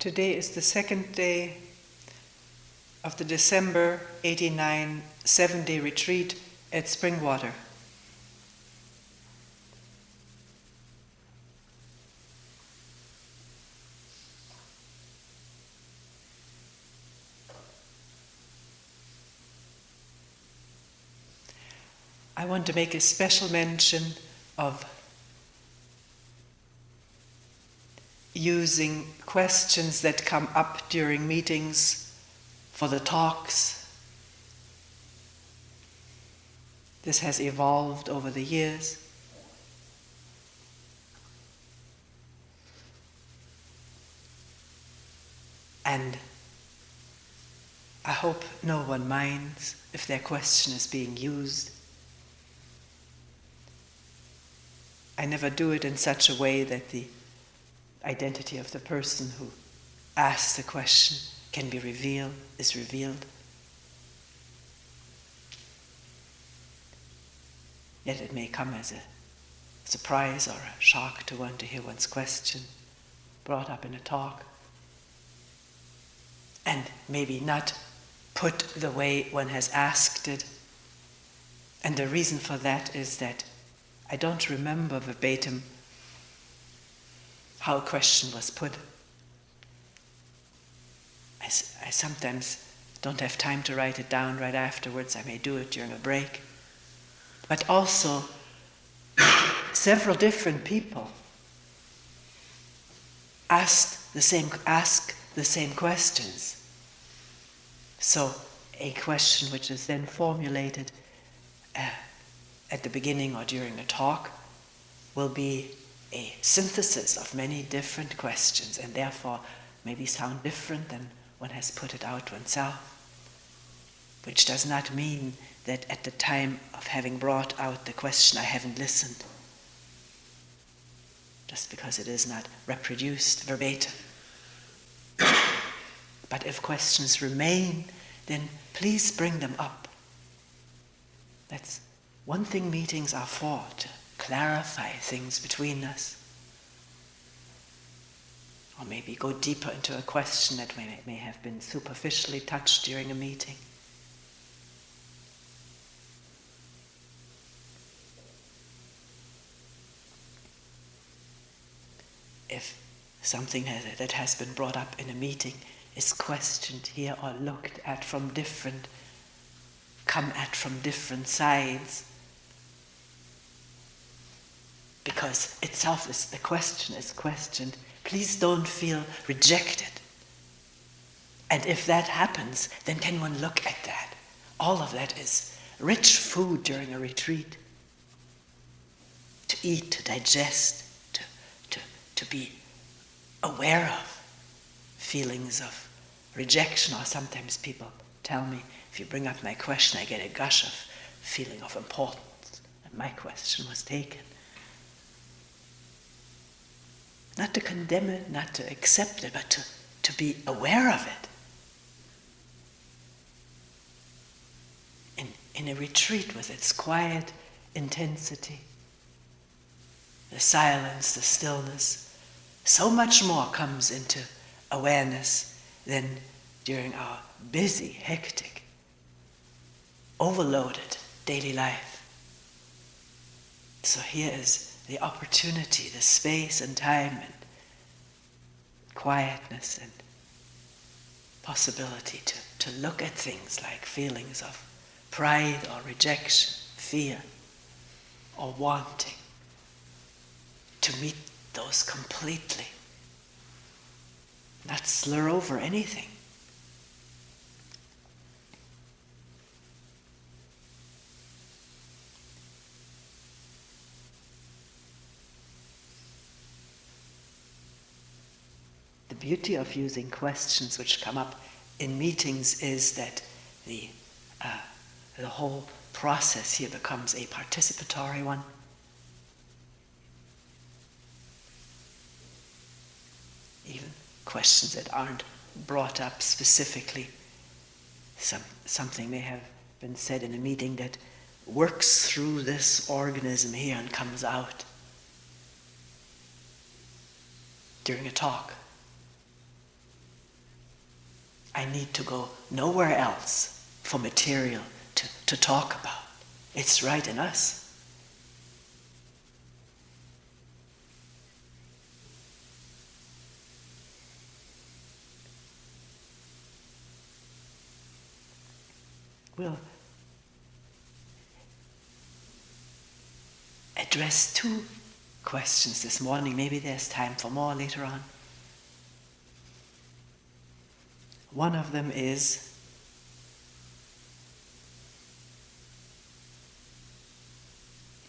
Today is the second day of the December 89 7-day retreat at Springwater. I want to make a special mention of using questions that come up during meetings for the talks. This has evolved over the years. And I hope no one minds if their question is being used. I never do it in such a way that the identity of the person who asks the question is revealed. Yet it may come as a surprise or a shock to one to hear one's question brought up in a talk, and maybe not put the way one has asked it. And the reason for that is that I don't remember verbatim how a question was put. I sometimes don't have time to write it down right afterwards. I may do it during a break. But also, several different people ask the same questions. So a question which is then formulated at the beginning or during a talk will be a synthesis of many different questions, and therefore maybe sound different than one has put it out oneself, which does not mean that at the time of having brought out the question I haven't listened, just because it is not reproduced verbatim. But if questions remain, then please bring them up. That's one thing meetings are for, to clarify things between us. Or maybe go deeper into a question that may have been superficially touched during a meeting. If something that has been brought up in a meeting is questioned here or looked at from different sides, because itself is the question is questioned, please don't feel rejected. And if that happens, then can one look at that? All of that is rich food during a retreat. To eat, to digest, to be aware of feelings of rejection. Or sometimes people tell me, if you bring up my question, I get a gush of feeling of importance, and my question was taken. Not to condemn it, not to accept it, but to be aware of it. In a retreat with its quiet intensity, the silence, the stillness, so much more comes into awareness than during our busy, hectic, overloaded daily life. So here is the opportunity, the space and time and quietness and possibility to look at things like feelings of pride or rejection, fear or wanting, to meet those completely, not slur over anything. The beauty of using questions which come up in meetings is that the whole process here becomes a participatory one. Even questions that aren't brought up specifically. Something may have been said in a meeting that works through this organism here and comes out during a talk. I need to go nowhere else for material to talk about. It's right in us. We'll address 2 questions this morning. Maybe there's time for more later on. One of them is,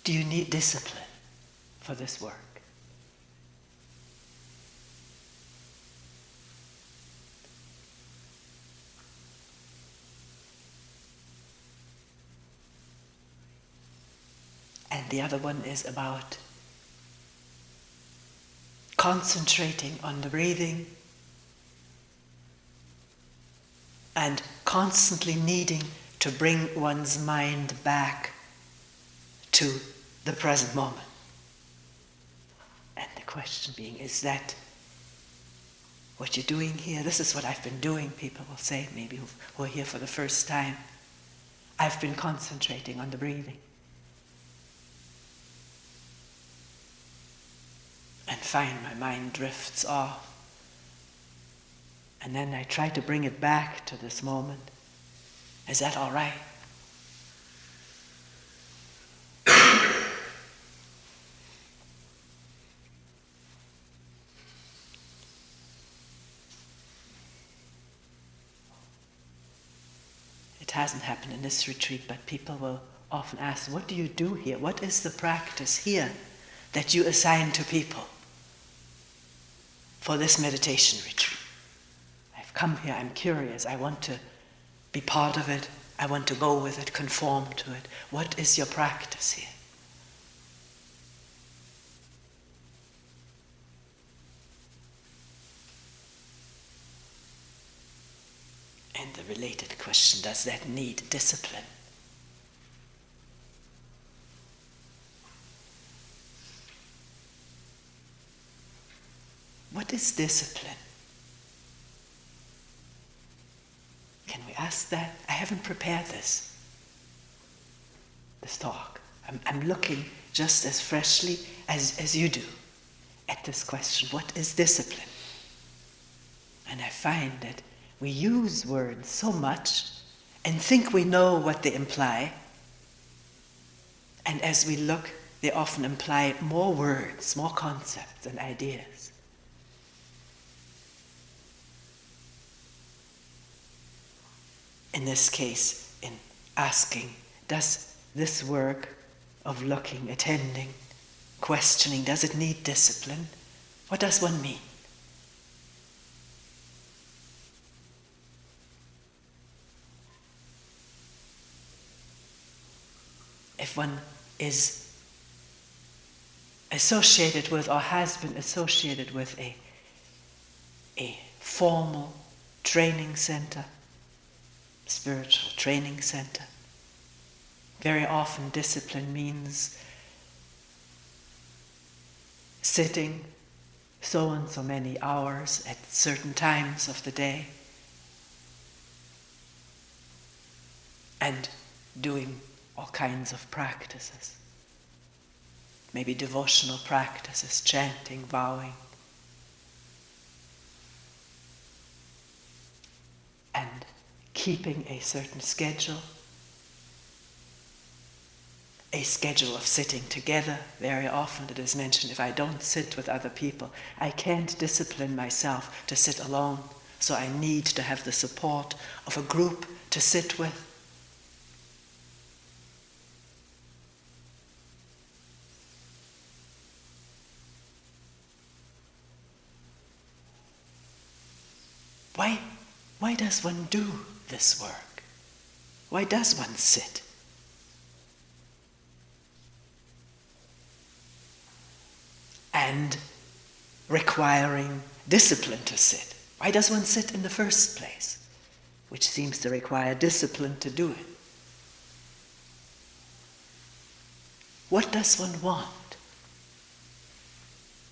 do you need discipline for this work? And the other one is about concentrating on the breathing and constantly needing to bring one's mind back to the present moment. And the question being, is that what you're doing here? This is what I've been doing, people will say, maybe who are here for the first time. I've been concentrating on the breathing. And find my mind drifts off. And then I try to bring it back to this moment. Is that all right? It hasn't happened in this retreat, but people will often ask, what do you do here? What is the practice here that you assign to people for this meditation retreat? I've come here, I'm curious, I want to be part of it, I want to go with it, conform to it. What is your practice here? And the related question, does that need discipline? What is discipline? Can we ask that? I haven't prepared this talk. I'm looking just as freshly as you do at this question. What is discipline? And I find that we use words so much and think we know what they imply. And as we look, they often imply more words, more concepts and ideas. In this case, in asking, does this work of looking, attending, questioning, does it need discipline? What does one mean? If one is associated with or has been associated with a formal training center, spiritual training center, very often discipline means sitting so and so many hours at certain times of the day and doing all kinds of practices, maybe devotional practices, chanting, vowing, and keeping a certain schedule, a schedule of sitting together. Very often it is mentioned, if I don't sit with other people, I can't discipline myself to sit alone, so I need to have the support of a group to sit with. Why does one do this work? Why does one sit? And requiring discipline to sit. Why does one sit in the first place? Which seems to require discipline to do it. What does one want?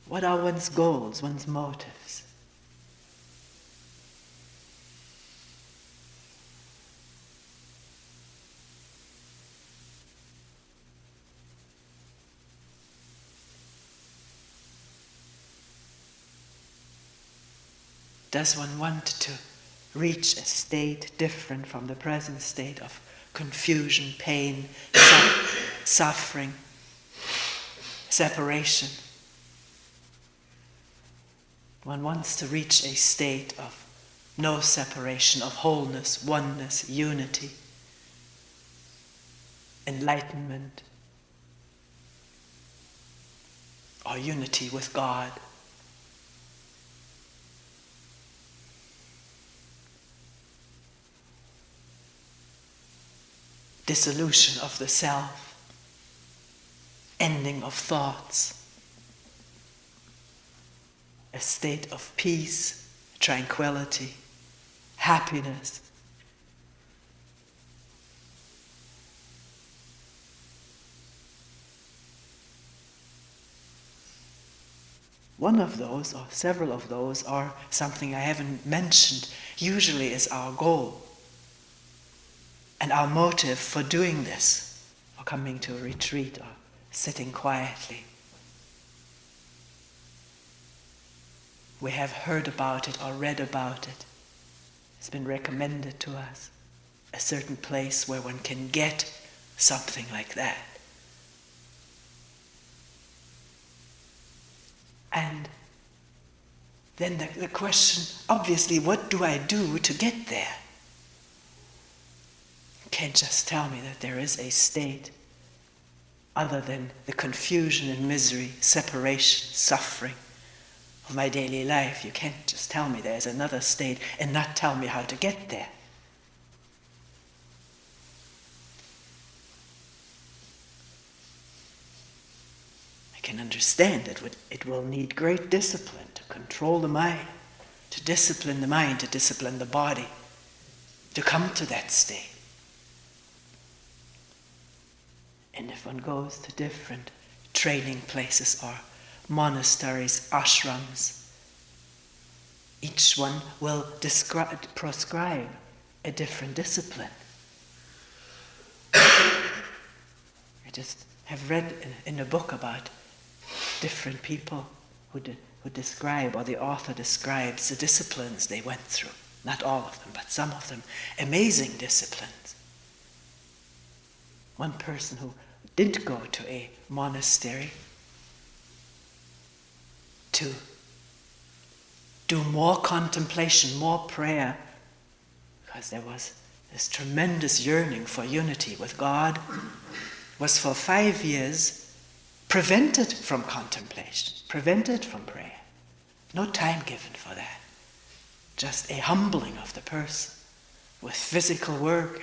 What are one's goals, one's motives? Does one want to reach a state different from the present state of confusion, pain, suffering, separation? One wants to reach a state of no separation, of wholeness, oneness, unity, enlightenment, or unity with God. Dissolution of the self, ending of thoughts, a state of peace, tranquility, happiness. One of those, or several of those, are something I haven't mentioned, usually is our goal and our motive for doing this, for coming to a retreat or sitting quietly. We have heard about it or read about it. It's been recommended to us, a certain place where one can get something like that. And then the question, obviously, what do I do to get there? You can't just tell me that there is a state other than the confusion and misery, separation, suffering of my daily life. You can't just tell me there's another state and not tell me how to get there. I can understand that it will need great discipline to control the mind, to discipline the mind, to discipline the body, to come to that state. And if one goes to different training places or monasteries, ashrams, each one will prescribe a different discipline. I just have read in a book about different people who describe, or the author describes, the disciplines they went through. Not all of them, but some of them. Amazing disciplines. One person who did go to a monastery to do more contemplation, more prayer, because there was this tremendous yearning for unity with God, was for 5 years prevented from contemplation, prevented from prayer. No time given for that. Just a humbling of the person with physical work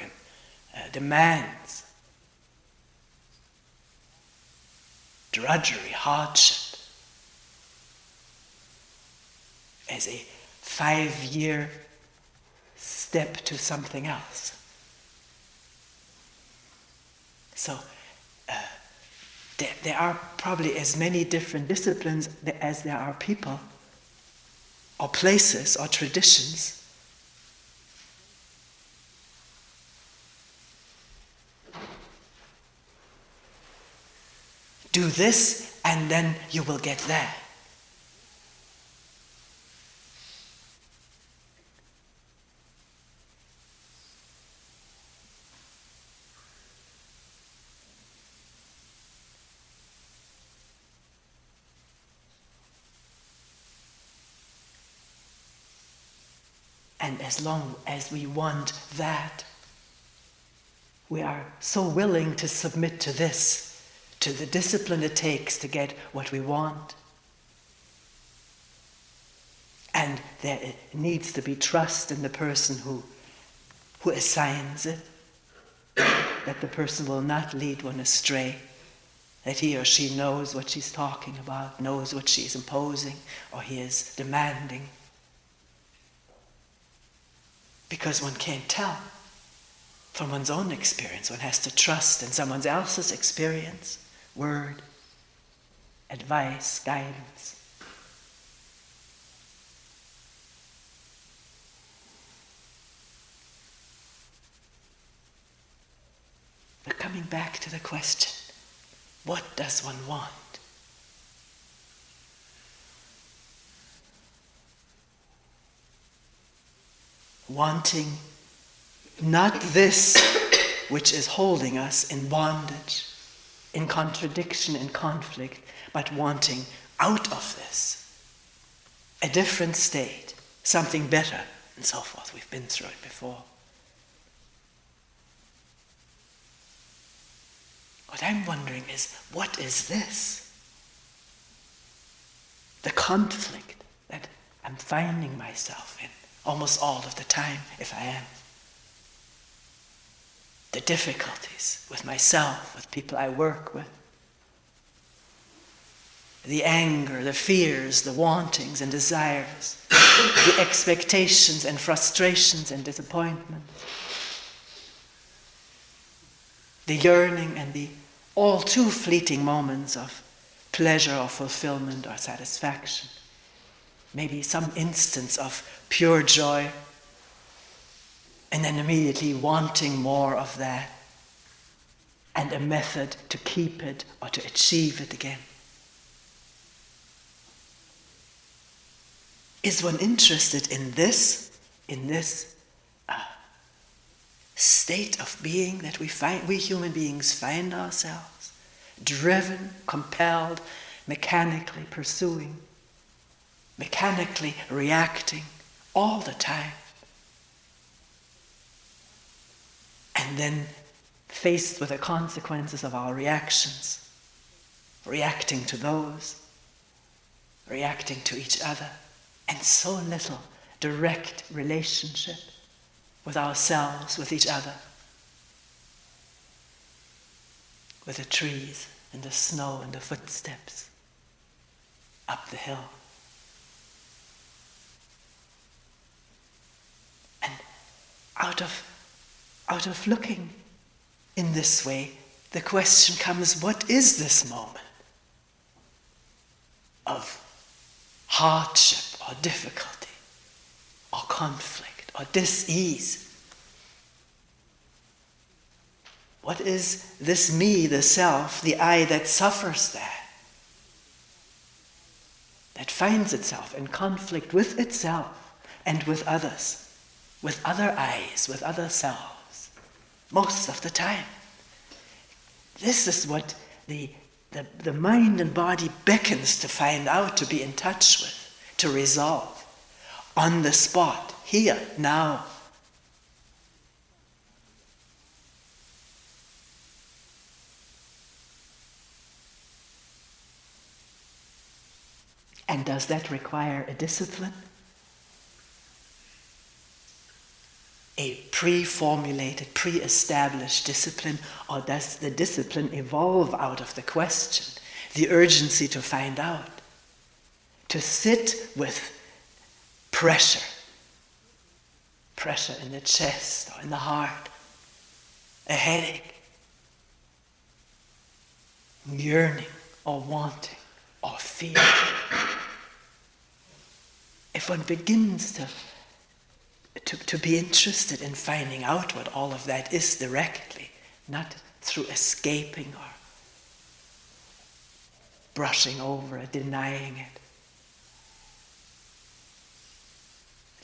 and demands, drudgery, hardship, as a 5-year step to something else. So there are probably as many different disciplines as there are people, or places, or traditions. Do this, and then you will get that. And as long as we want that, we are so willing to submit to this, to the discipline it takes to get what we want. And there needs to be trust in the person who assigns it, that the person will not lead one astray, that he or she knows what she's talking about, knows what she is imposing, or he is demanding. Because one can't tell from one's own experience. One has to trust in someone else's experience, word, advice, guidance. But coming back to the question, what does one want? wanting not this which is holding us in bondage, in contradiction, in conflict, but wanting out of this, a different state, something better, and so forth. We've been through it before. What I'm wondering is, what is this? The conflict that I'm finding myself in almost all of the time, if I am. The difficulties with myself, with people I work with. The anger, the fears, the wantings and desires, the expectations and frustrations and disappointments. The yearning and the all too fleeting moments of pleasure or fulfillment or satisfaction. Maybe some instance of pure joy, and then immediately wanting more of that, and a method to keep it or to achieve it again. Is one interested in this state of being that we human beings find ourselves, driven, compelled, mechanically pursuing, mechanically reacting all the time? And then faced with the consequences of our reactions, reacting to those, reacting to each other, and so little direct relationship with ourselves, with each other, with the trees and the snow and the footsteps up the hill. And out of looking in this way, the question comes, what is this moment of hardship or difficulty or conflict or dis-ease? What is this me, the self, the I that suffers that finds itself in conflict with itself and with others, with other I's, with other selves, most of the time? This is what the mind and body beckons to find out, to be in touch with, to resolve, on the spot, here, now. And does that require a discipline? A pre-formulated, pre-established discipline? Or does the discipline evolve out of the question, the urgency to find out? To sit with pressure in the chest or in the heart, a headache, yearning or wanting or fear. If one begins to be interested in finding out what all of that is directly, not through escaping or brushing over it, denying it,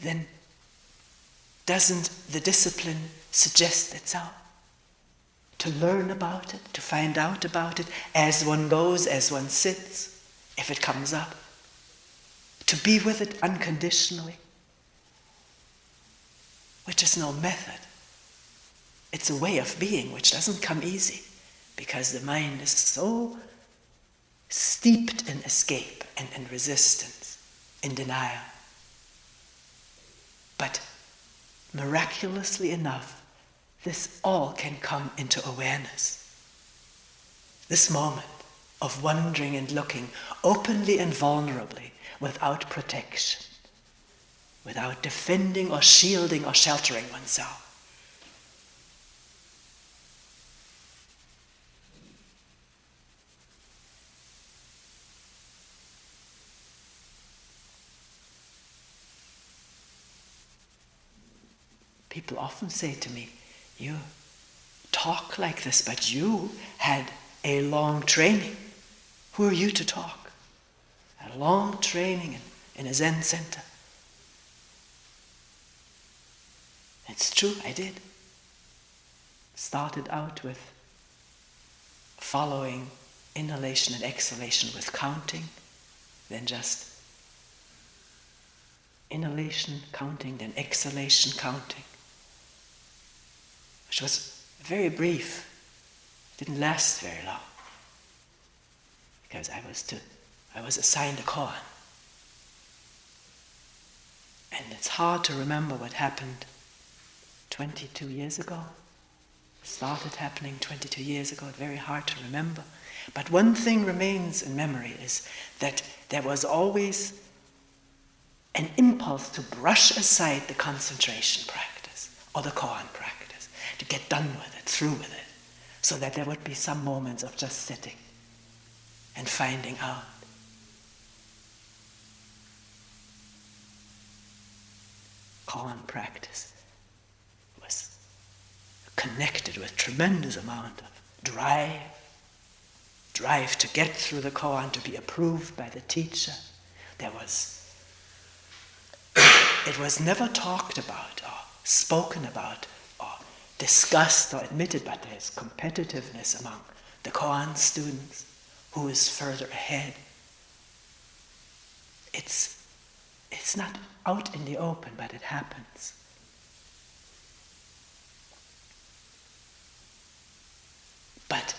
then doesn't the discipline suggest itself? To learn about it, to find out about it as one goes, as one sits, if it comes up. To be with it unconditionally, which is no method. It's a way of being which doesn't come easy, because the mind is so steeped in escape and in resistance, in denial. But miraculously enough, this all can come into awareness. This moment of wondering and looking openly and vulnerably, without protection, without defending or shielding or sheltering oneself. People often say to me, you talk like this, but you had a long training. Who are you to talk? A long training in a Zen center. It's true, I did. Started out with following inhalation and exhalation with counting, then just inhalation, counting, then exhalation, counting, which was very brief. It didn't last very long because I was assigned a koan. And it's hard to remember what happened 22 years ago. It started happening 22 years ago, very hard to remember. But one thing remains in memory is that there was always an impulse to brush aside the concentration practice or the koan practice, to get done with it, through with it, so that there would be some moments of just sitting and finding out. Koan practice was connected with tremendous amount of drive to get through the koan, to be approved by the teacher. It was never talked about or spoken about or discussed or admitted, but there's competitiveness among the koan students. Who is further ahead? It's not out in the open, but it happens. But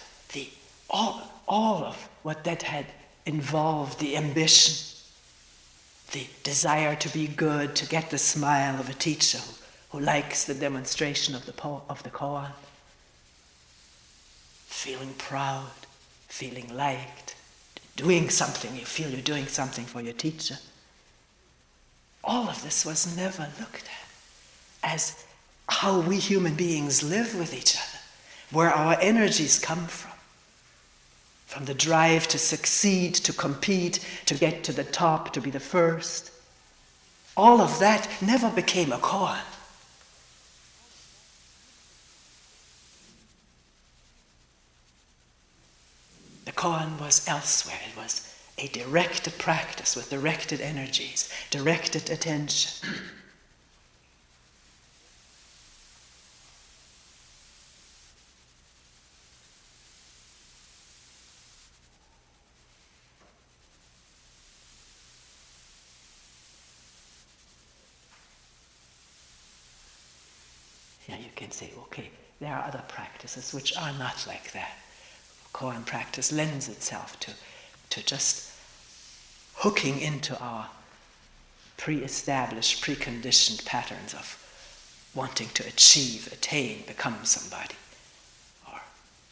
all of what that had involved, the ambition, the desire to be good, to get the smile of a teacher who likes the demonstration of the koan, feeling proud, feeling liked, doing something, you feel you're doing something for your teacher. All of this was never looked at as how we human beings live with each other, where our energies come from the drive to succeed, to compete, to get to the top, to be the first. All of that never became a koan. The koan was elsewhere. It was a directed practice with directed energies, directed attention. Yeah, you can say, okay, there are other practices which are not like that. Koan practice lends itself to just hooking into our pre-established, preconditioned patterns of wanting to achieve, attain, become somebody, or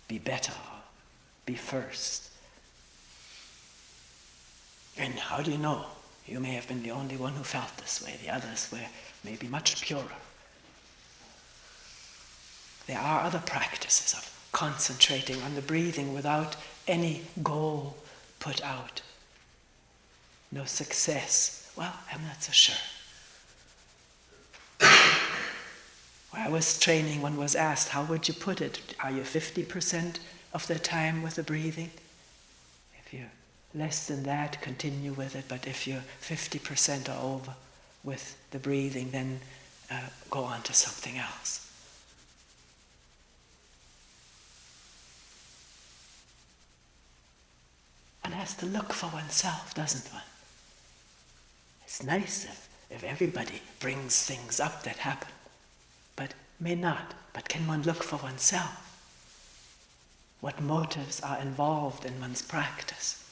be better, or be first. And how do you know? You may have been the only one who felt this way. The others were maybe much purer. There are other practices of concentrating on the breathing without any goal put out. No success. Well, I'm not so sure. When I was training, one was asked, how would you put it? Are you 50% of the time with the breathing? If you're less than that, continue with it. But if you're 50% or over with the breathing, then go on to something else. One has to look for oneself, doesn't one? It's nice if everybody brings things up that happen, but may not. But can one look for oneself? What motives are involved in one's practice?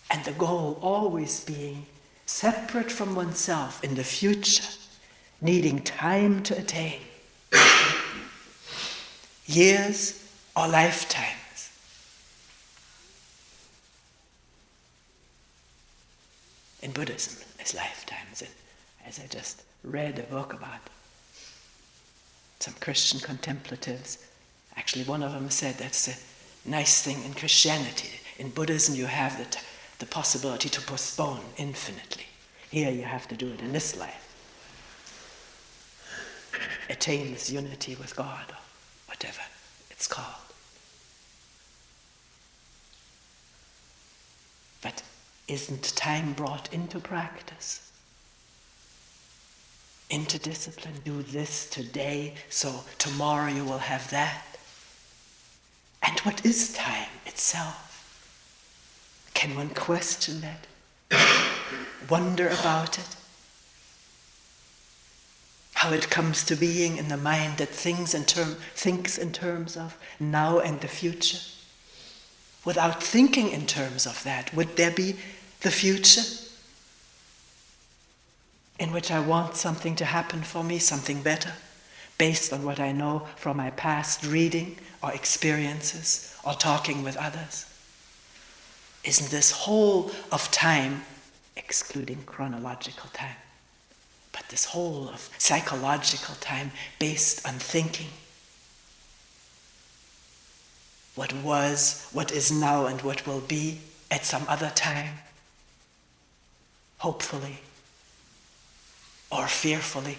And the goal always being separate from oneself in the future, needing time to attain. Years or lifetimes. In Buddhism, it's lifetimes. And as I just read a book about some Christian contemplatives, actually one of them said that's a nice thing in Christianity. In Buddhism you have the possibility to postpone infinitely. Here you have to do it in this life. Attain this unity with God, or whatever it's called. But isn't time brought into practice? into discipline. Do this today, so tomorrow you will have that. And what is time itself? Can one question that? Wonder about it? How it comes to being in the mind that thinks in terms of now and the future? Without thinking in terms of that, would there be the future? In which I want something to happen for me, something better, based on what I know from my past reading or experiences or talking with others? Isn't this whole of time, excluding chronological time, but this whole of psychological time based on thinking? What was, what is now, and what will be at some other time, hopefully or fearfully.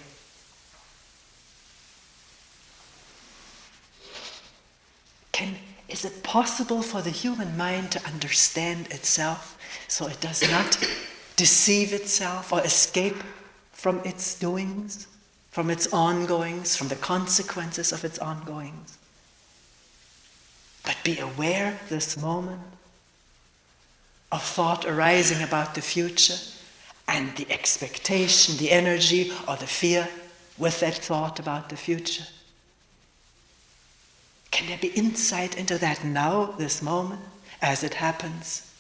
Is it possible for the human mind to understand itself so it does not deceive itself or escape from its doings, from its ongoings, from the consequences of its ongoings? But be aware this moment of thought arising about the future and the expectation, the energy, or the fear with that thought about the future. Can there be insight into that now, this moment, as it happens?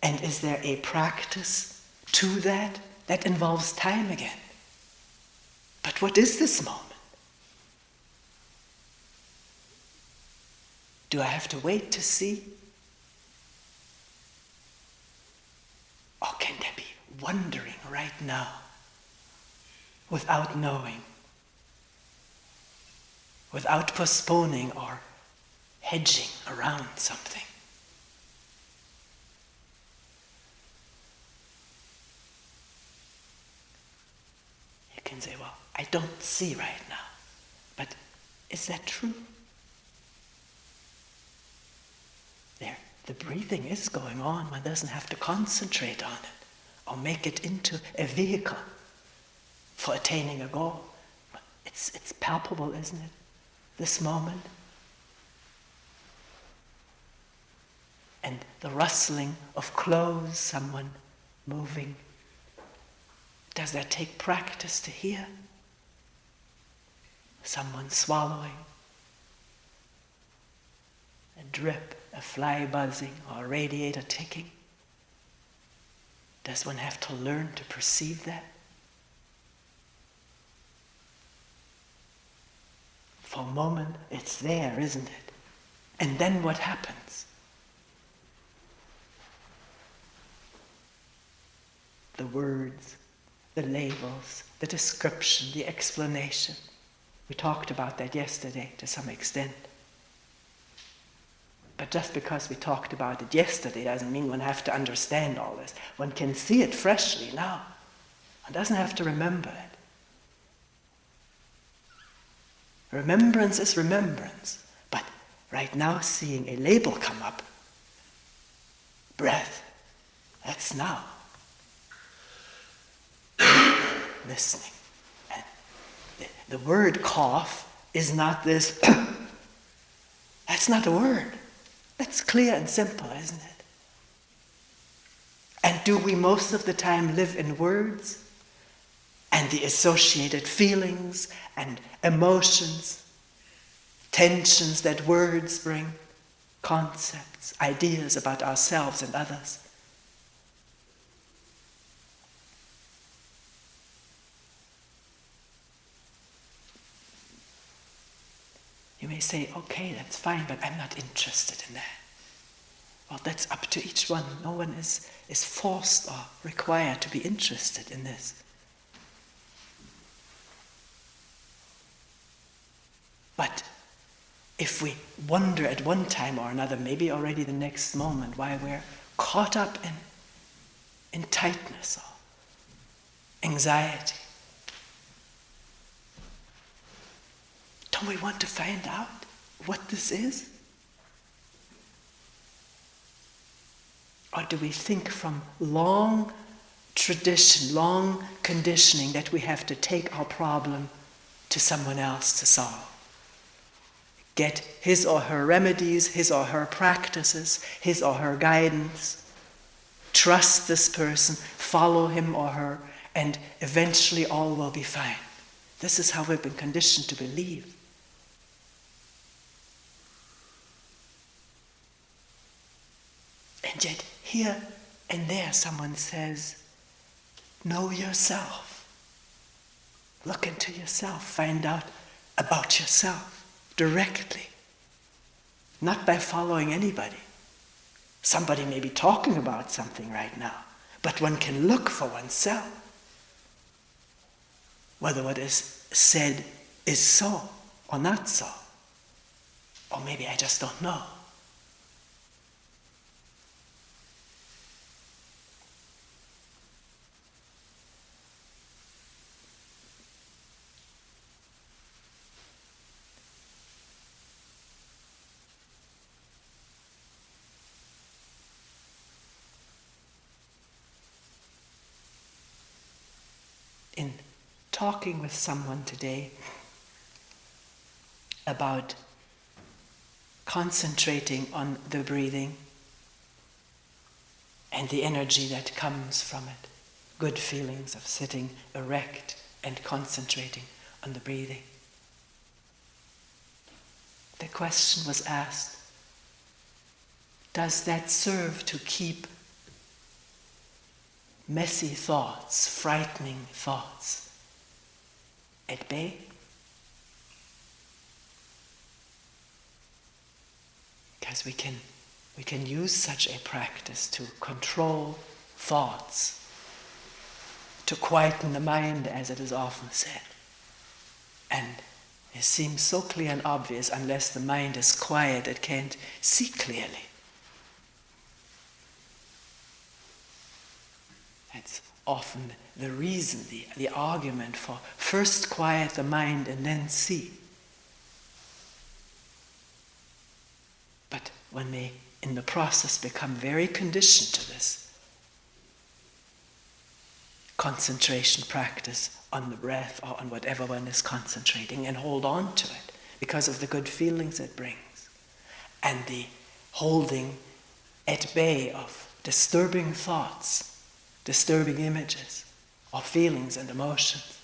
And is there a practice to that that involves time again? But what is this moment? Do I have to wait to see? Or can there be wondering right now without knowing? Without postponing or hedging around something? You can say, well, I don't see right now. But is that true? There, the breathing is going on. One doesn't have to concentrate on it or make it into a vehicle for attaining a goal. It's palpable, isn't it? This moment. And the rustling of clothes, someone moving. Does that take practice to hear? Someone swallowing. A drip, a fly buzzing, or a radiator ticking. Does one have to learn to perceive that? For a moment, it's there, isn't it? And then what happens? The words, the labels, the description, the explanation. We talked about that yesterday to some extent. But just because we talked about it yesterday doesn't mean one has to understand all this. One can see it freshly now. One doesn't have to remember it. Remembrance is remembrance, but right now seeing a label come up, breath, that's now. Listening. And the word cough is not this, that's not a word. That's clear and simple, isn't it? And do we most of the time live in words? And the associated feelings and emotions, tensions that words bring, concepts, ideas about ourselves and others. You may say, okay, that's fine, but I'm not interested in that. Well, that's up to each one. No one is forced or required to be interested in this. But if we wonder at one time or another, maybe already the next moment, why we're caught up in tightness or anxiety, don't we want to find out what this is? Or do we think from long tradition, long conditioning that we have to take our problem to someone else to solve. Get his or her remedies, his or her practices, his or her guidance. Trust this person, follow him or her, and eventually all will be fine. This is how we've been conditioned to believe. And yet here and there someone says, know yourself. Look into yourself, find out about yourself directly. Not by following anybody. Somebody may be talking about something right now, but one can look for oneself. Whether what is said is so or not so. Or maybe I just don't know. In talking with someone today about concentrating on the breathing and the energy that comes from it, good feelings of sitting erect and concentrating on the breathing. The question was asked, does that serve to keep messy thoughts, frightening thoughts at bay? Because we can use such a practice to control thoughts, to quieten the mind, as it is often said. And it seems so clear and obvious, unless the mind is quiet, it can't see clearly. That's often the reason, the argument for first quiet the mind and then see. But when they, in the process, become very conditioned to this concentration practice on the breath or on whatever one is concentrating, and hold on to it because of the good feelings it brings, and the holding at bay of disturbing thoughts, disturbing images, or feelings and emotions.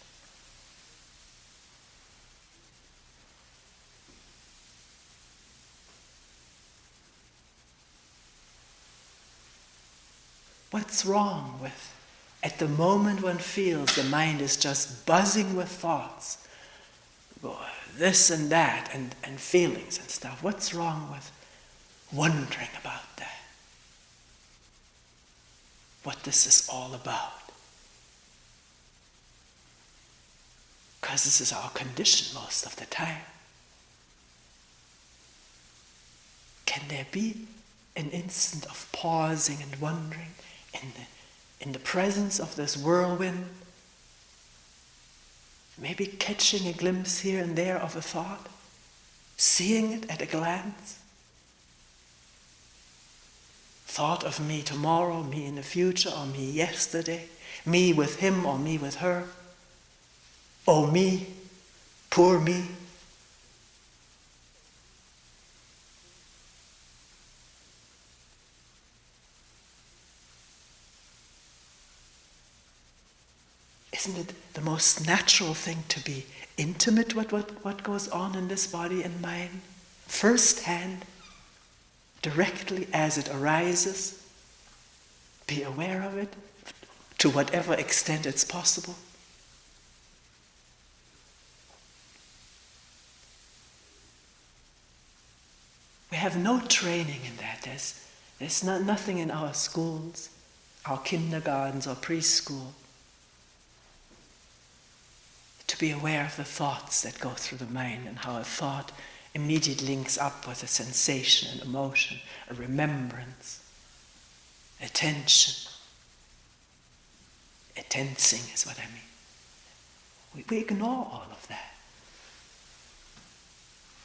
What's wrong with, at the moment one feels the mind is just buzzing with thoughts, this and that, and feelings and stuff, what's wrong with wondering about that? What this is all about? Because this is our condition most of the time. Can there be an instant of pausing and wondering in the presence of this whirlwind? Maybe catching a glimpse here and there of a thought, seeing it at a glance. Thought of me tomorrow, me in the future, or me yesterday, me with him or me with her. Oh me, poor me. Isn't it the most natural thing to be intimate with what goes on in this body and mind? First-hand, directly as it arises. Be aware of it to whatever extent it's possible. We have no training in that. There's nothing in our schools, our kindergartens or preschool, to be aware of the thoughts that go through the mind and how a thought immediately links up with a sensation, an emotion, a remembrance, attention. Attensing is what I mean. We ignore all of that.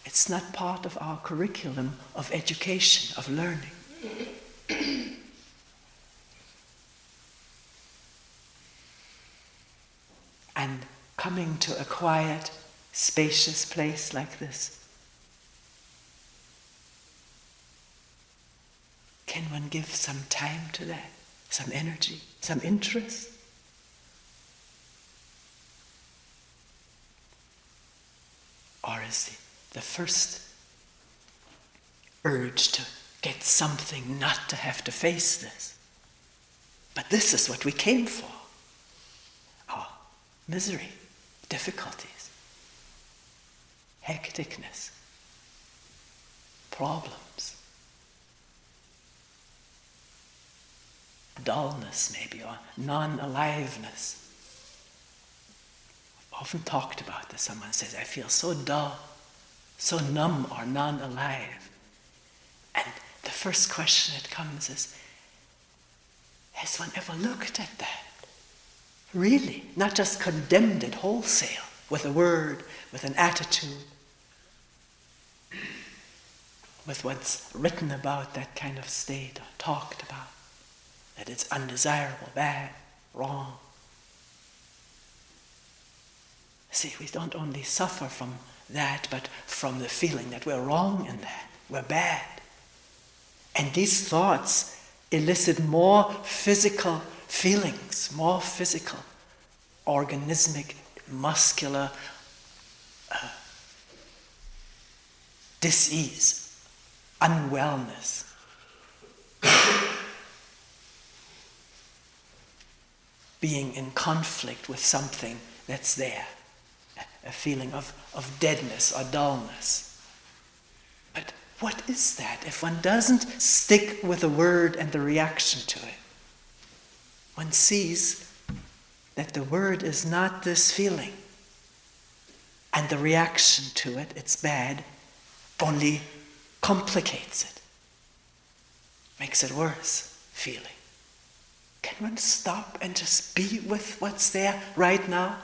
It's not part of our curriculum of education, of learning. coming to a quiet, spacious place like this, can one give some time to that, some energy, some interest? Or is the first urge to get something, not to have to face this? But this is what we came for. Oh, misery, difficulties, hecticness, problems, dullness maybe, or non-aliveness. I've often talked about this. Someone says, I feel so dull, so numb or non-alive. And the first question that comes is, has one ever looked at that? Really? Not just condemned it wholesale with a word, with an attitude, with what's written about that kind of state or talked about, that it's undesirable, bad, wrong. See, we don't only suffer from that, but from the feeling that we're wrong in that, we're bad. And these thoughts elicit more physical feelings, more physical, organismic, muscular dis-ease, unwellness. Being in conflict with something that's there, a feeling of deadness or dullness. But what is that if one doesn't stick with the word and the reaction to it? One sees that the word is not this feeling, and the reaction to it, it's bad, only complicates it, makes it worse feeling. Can one stop and just be with what's there right now?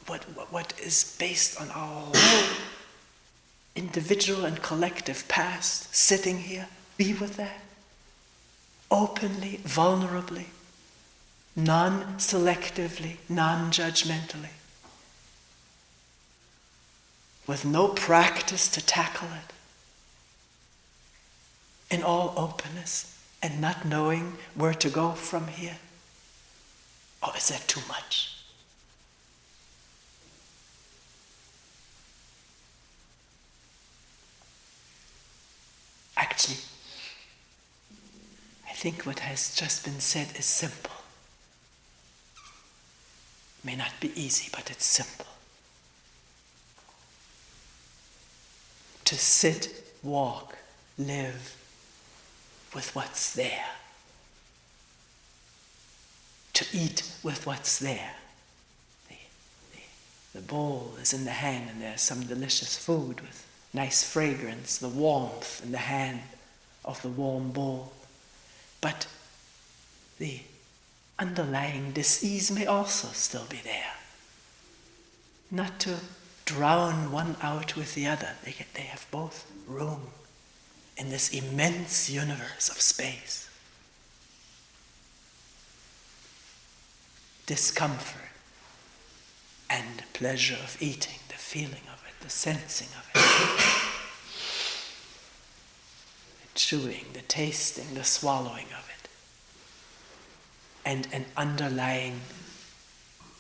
What is based on our whole individual and collective past, sitting here, be with that. Openly, vulnerably, non-selectively, non-judgmentally, with no practice to tackle it, in all openness and not knowing where to go from here. Or is that too much? Actually, I think what has just been said is simple. May not be easy, but it's simple. To sit, walk, live with what's there. To eat with what's there. The bowl is in the hand and there's some delicious food with nice fragrance, the warmth in the hand of the warm bowl. But the underlying dis-ease may also still be there. Not to drown one out with the other. They have both room in this immense universe of space. Discomfort and pleasure of eating, the feeling of it, the sensing of it. The chewing, the tasting, the swallowing of it. And an underlying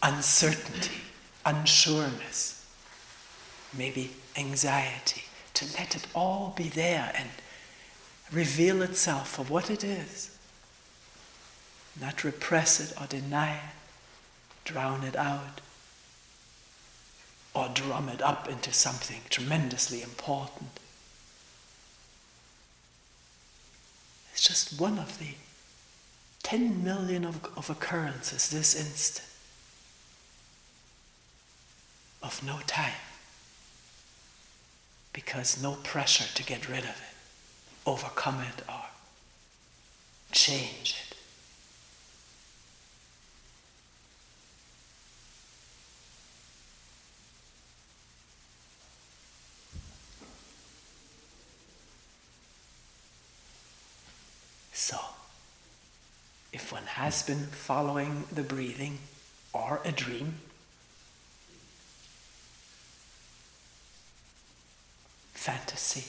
uncertainty, unsureness, maybe anxiety, to let it all be there and reveal itself for what it is. Not repress it or deny it, drown it out, or drum it up into something tremendously important. It's just one of the 10 million of occurrences this instant of no time, because no pressure to get rid of it, overcome it, or change it. So, if one has been following the breathing or a dream, fantasy,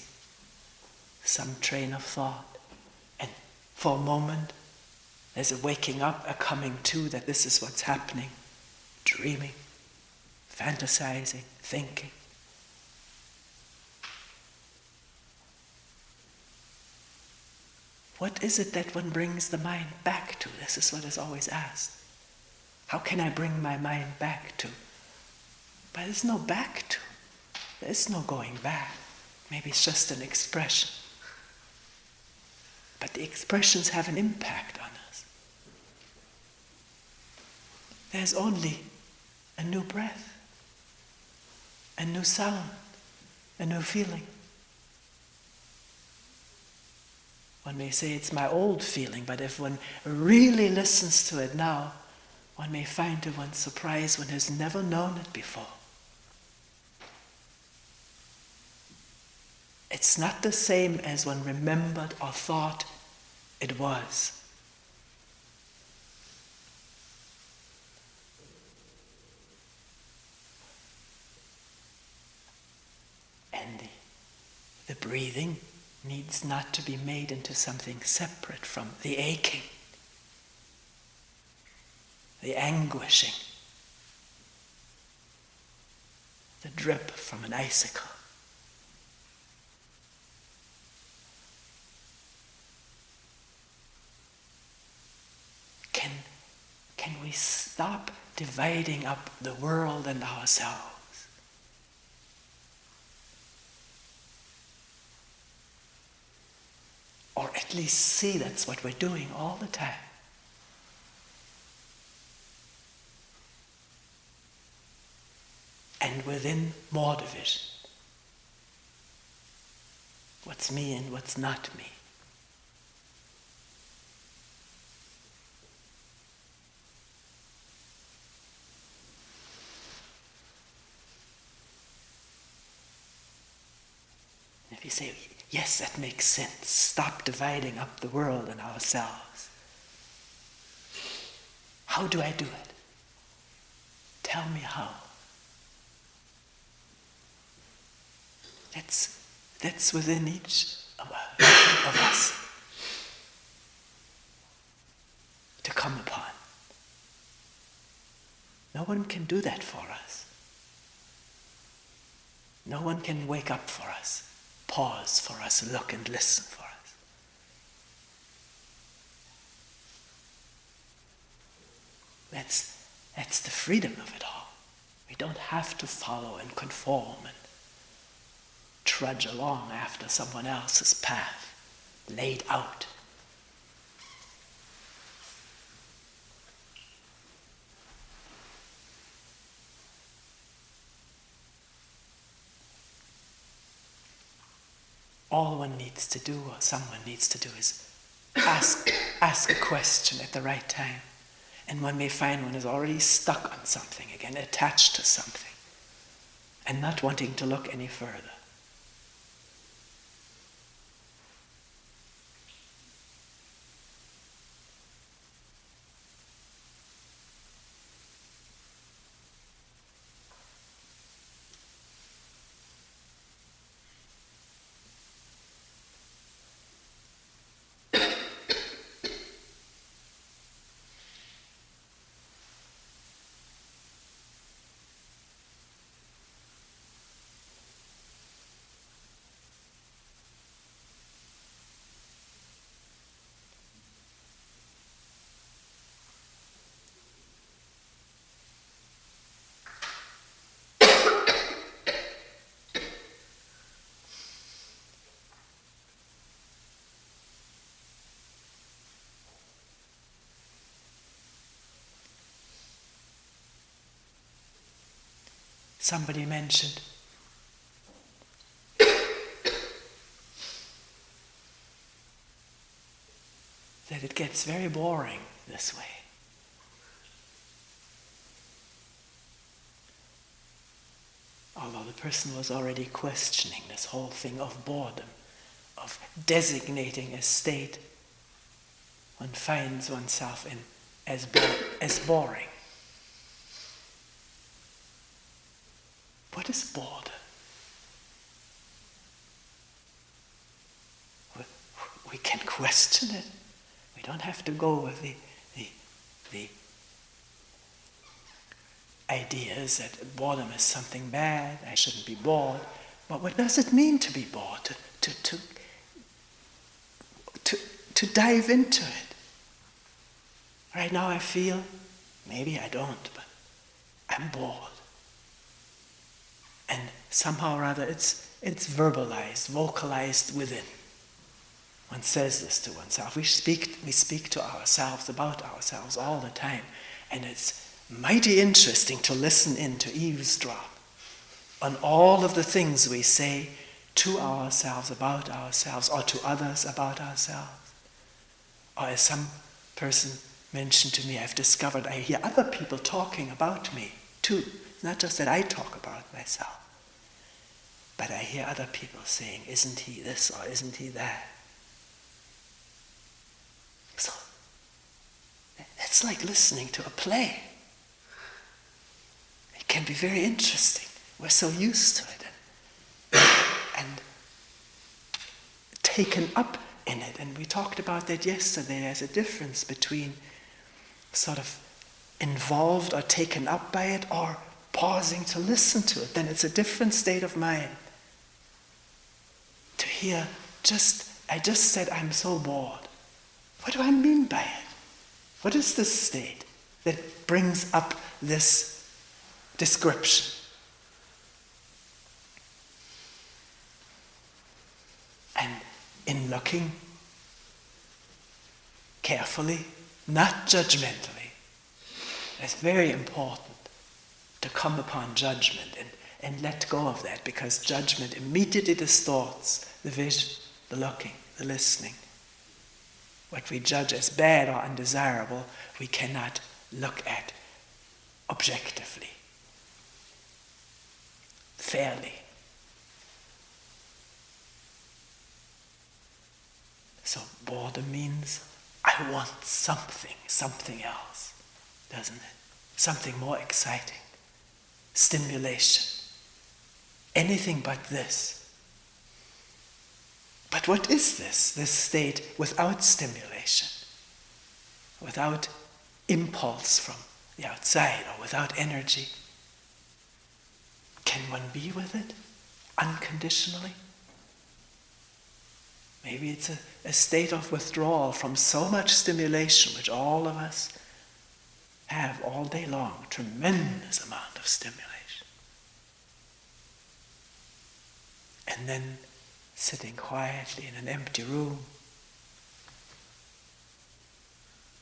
some train of thought. And for a moment, there's a waking up, a coming to that this is what's happening, dreaming, fantasizing, thinking. What is it that one brings the mind back to? This is what is always asked. How can I bring my mind back to? But there's no back to. There's no going back. Maybe it's just an expression. But the expressions have an impact on us. There's only a new breath, a new sound, a new feeling. One may say it's my old feeling, but if one really listens to it now, one may find to one's surprise one has never known it before. It's not the same as one remembered or thought it was. And the breathing needs not to be made into something separate from the aching, the anguishing, the drip from an icicle. Can we stop dividing up the world and ourselves? Or at least see that's what we're doing all the time. And within more division. What's me and what's not me. And if you say, yes, that makes sense. Stop dividing up the world and ourselves. How do I do it? Tell me how. That's within each of us to come upon. No one can do that for us. No one can wake up for us, pause for us, look and listen for us. That's the freedom of it all. We don't have to follow and conform and trudge along after someone else's path laid out. All one needs to do, or someone needs to do, is ask a question at the right time. And one may find one is already stuck on something again, attached to something, and not wanting to look any further. Somebody mentioned that it gets very boring this way. Although the person was already questioning this whole thing of boredom, of designating a state one finds oneself in as boring. What is boredom? we can question it. We don't have to go with the ideas that boredom is something bad, I shouldn't be bored. But what does it mean to be bored? To dive into it. Right now I feel, maybe I don't, but I'm bored. And somehow or other it's verbalized, vocalized within. One says this to oneself. We speak to ourselves about ourselves all the time. And it's mighty interesting to listen in, to eavesdrop on all of the things we say to ourselves, about ourselves, or to others about ourselves. Or as some person mentioned to me, I've discovered I hear other people talking about me too. It's not just that I talk about myself, but I hear other people saying, isn't he this or isn't he that? So, it's like listening to a play. It can be very interesting. We're so used to it and taken up in it. And we talked about that yesterday. There's a difference between sort of involved or taken up by it or pausing to listen to it. Then it's a different state of mind. To hear, I just said I'm so bored. What do I mean by it? What is this state that brings up this description? And in looking carefully, not judgmentally, it's very important to come upon judgment and let go of that, because judgment immediately distorts the vision, the looking, the listening. What we judge as bad or undesirable, we cannot look at objectively, fairly. So boredom means I want something else, doesn't it? Something more exciting, stimulation, anything but this. But what is this state without stimulation, without impulse from the outside, or without energy? Can one be with it unconditionally? Maybe it's a state of withdrawal from so much stimulation, which all of us have all day long, tremendous amount of stimulation. And then sitting quietly in an empty room,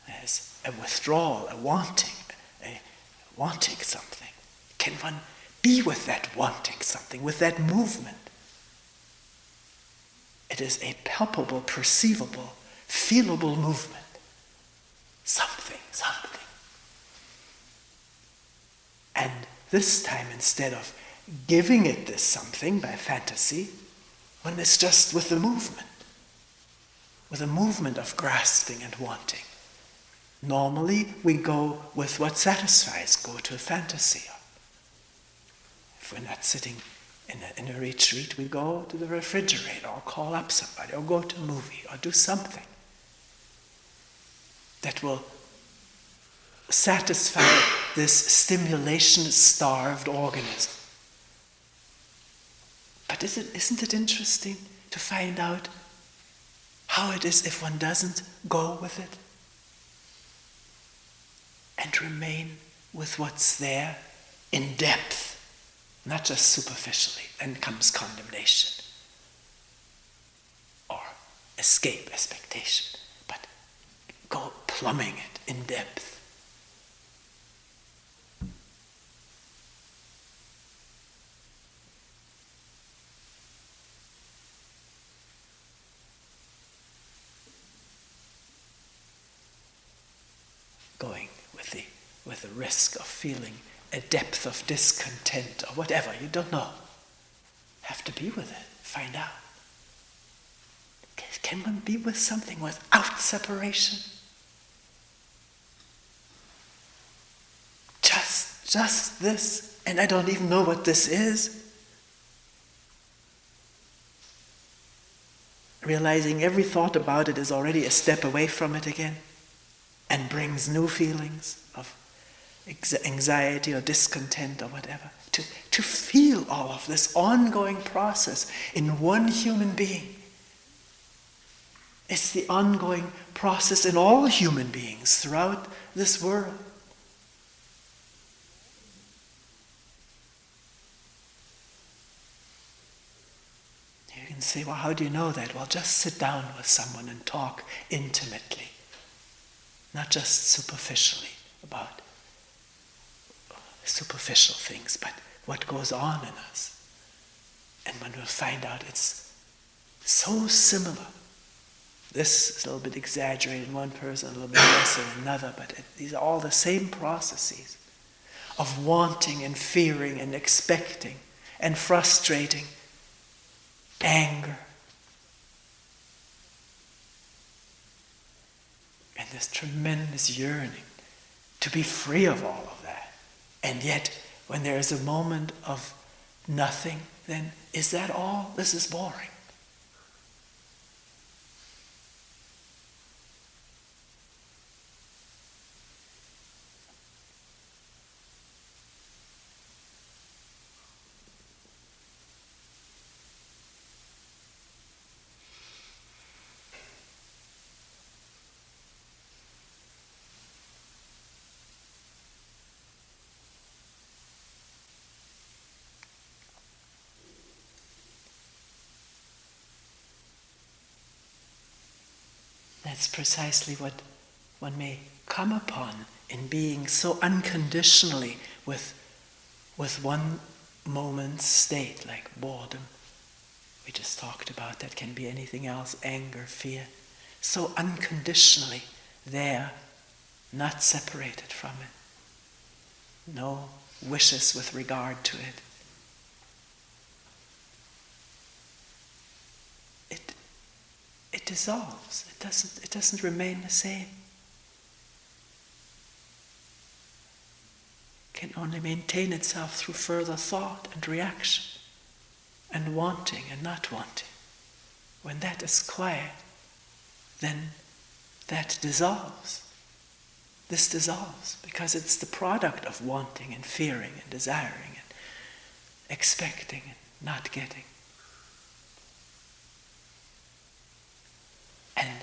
there's a withdrawal, a wanting something. Can one be with that wanting something, with that movement? It is a palpable, perceivable, feelable movement. Something. And this time, instead of giving it this something by fantasy, one is just with the movement of grasping and wanting. Normally, we go with what satisfies, go to a fantasy. If we're not sitting in a retreat, we go to the refrigerator or call up somebody or go to a movie or do something that will satisfy this stimulation-starved organism. But isn't it interesting to find out how it is if one doesn't go with it and remain with what's there in depth? Not just superficially. Then comes condemnation or escape, expectation. But go plumbing it in depth. Going with the risk of feeling a depth of discontent or whatever, you don't know. Have to be with it, find out. Can one be with something without separation? Just this, and I don't even know what this is. realizing every thought about it is already a step away from it again and brings new feelings of anxiety or discontent or whatever. To feel all of this ongoing process in one human being. It's the ongoing process in all human beings throughout this world. You can say, well, how do you know that? Well, just sit down with someone and talk intimately, not just superficially about superficial things, but what goes on in us. And when we'll find out it's so similar. This is a little bit exaggerated in one person, a little bit less in another, but these are all the same processes of wanting and fearing and expecting and frustrating, anger, and this tremendous yearning to be free of all of that. And yet, when there is a moment of nothing, then is that all? This is boring. That's precisely what one may come upon in being so unconditionally with one moment's state, like boredom. We just talked about that can be anything else, anger, fear. So unconditionally there, not separated from it. No wishes with regard to it. It dissolves. It doesn't remain the same. It can only maintain itself through further thought and reaction and wanting and not wanting. When that is quiet, then that dissolves. This dissolves because it's the product of wanting and fearing and desiring and expecting and not getting. And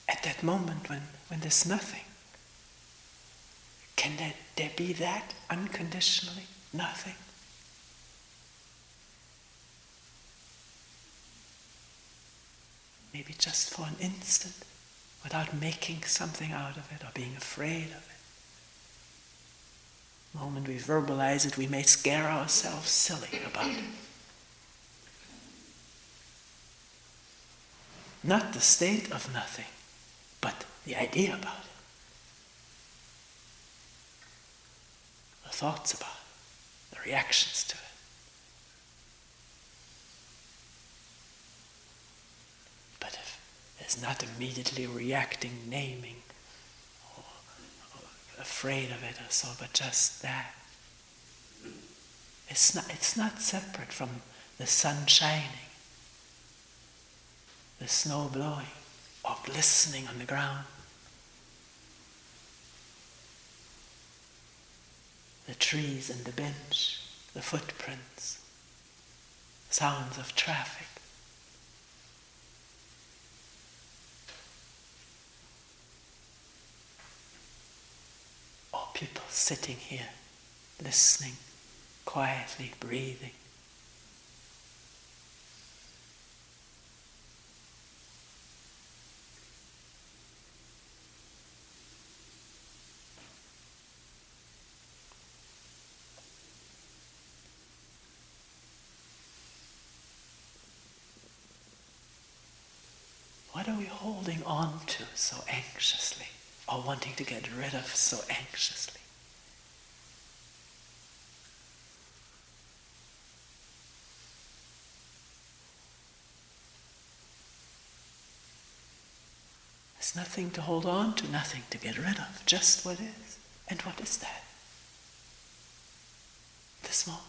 at that moment when there's nothing, can there be that unconditionally? Nothing? Maybe just for an instant, without making something out of it or being afraid of it. The moment we verbalize it, we may scare ourselves silly about it. Not the state of nothing, but the idea about it. The thoughts about it, the reactions to it. But if there's not immediately reacting, naming, or afraid of it or so, but just that, it's not separate from the sun shining, the snow blowing, or glistening on the ground. The trees and the bench, the footprints, sounds of traffic. Or people sitting here, listening, quietly breathing. What are we holding on to so anxiously, or wanting to get rid of so anxiously? There's nothing to hold on to, nothing to get rid of, just what is. And what is that? This moment.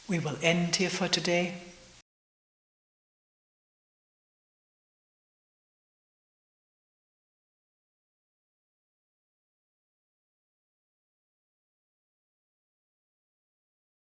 We will end here for today.